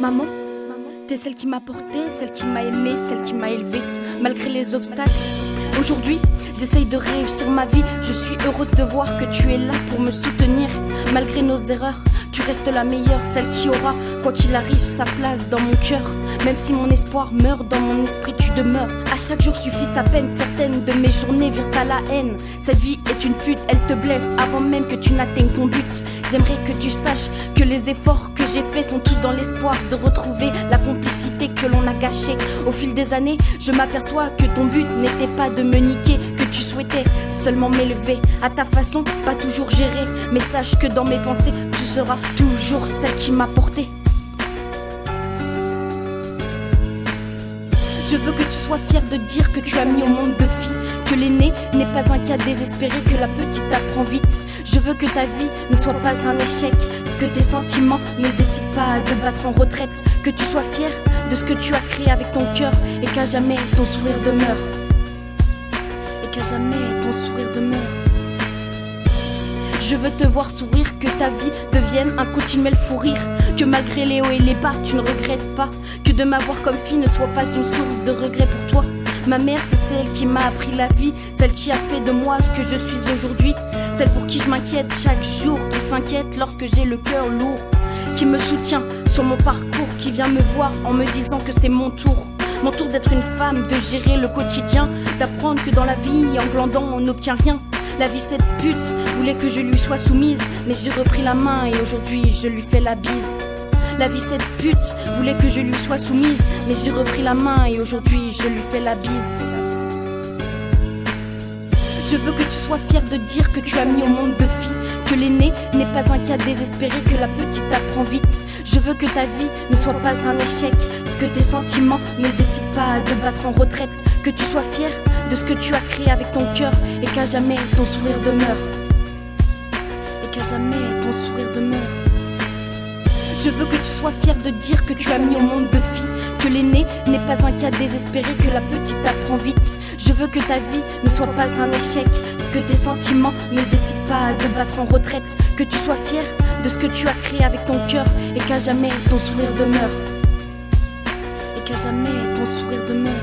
Maman, t'es celle qui m'a porté, celle qui m'a aimé, celle qui m'a élevé, malgré les obstacles. Aujourd'hui, j'essaye de réussir ma vie. Je suis heureuse de voir que tu es là pour me soutenir. Malgré nos erreurs, tu restes la meilleure, celle qui aura, quoi qu'il arrive, sa place dans mon cœur. Même si mon espoir meurt, dans mon esprit tu demeures. À chaque jour suffit sa peine, certaines de mes journées virent à la haine. Cette vie est une pute, elle te blesse avant même que tu n'atteignes ton but. J'aimerais que tu saches que les efforts que j'ai faits sont tous dans l'espoir de retrouver la complicité que l'on a gâchée. Au fil des années, je m'aperçois que ton but n'était pas de me niquer, que tu souhaitais seulement m'élever à ta façon, pas toujours gérer. Mais sache que dans mes pensées, tu seras toujours celle qui m'a porté. Je veux que tu sois fière de dire que tu as mis au monde deux filles, que l'aîné n'est pas un cas désespéré, que la petite apprend vite. Je veux que ta vie ne soit pas un échec, que tes sentiments ne décident pas de battre en retraite, que tu sois fière de ce que tu as créé avec ton cœur et qu'à jamais ton sourire demeure. Et qu'à jamais ton sourire demeure. Je veux te voir sourire, que ta vie devienne un continuel fou rire, que malgré les hauts et les bas, tu ne regrettes pas, que de m'avoir comme fille ne soit pas une source de regret pour toi. Ma mère, c'est celle qui m'a appris la vie, celle qui a fait de moi ce que je suis aujourd'hui, celle pour qui je m'inquiète chaque jour, qui s'inquiète lorsque j'ai le cœur lourd, qui me soutient sur mon parcours, qui vient me voir en me disant que c'est mon tour d'être une femme, de gérer le quotidien, d'apprendre que dans la vie, en glandant, on n'obtient rien. La vie, cette pute voulait que je lui sois soumise, mais j'ai repris la main et aujourd'hui je lui fais la bise. La vie, cette pute voulait que je lui sois soumise, mais j'ai repris la main et aujourd'hui je lui fais la bise. Je veux que tu sois fière de dire que tu as mis au monde deux filles, que l'aîné n'est pas un cas désespéré, que la petite apprend vite. Je veux que ta vie ne soit pas un échec, que tes sentiments ne décident pas de battre en retraite, que tu sois fière de ce que tu as créé avec ton cœur et qu'à jamais ton sourire demeure. Et qu'à jamais ton sourire demeure. Je veux que tu sois fière de dire que tu as mis au monde deux filles, que l'aîné n'est pas un cas désespéré, que la petite apprend vite. Je veux que ta vie ne soit pas un échec, que tes sentiments ne décident pas de battre en retraite, que tu sois fière de ce que tu as créé avec ton cœur et qu'à jamais ton sourire demeure. Et qu'à jamais ton sourire demeure.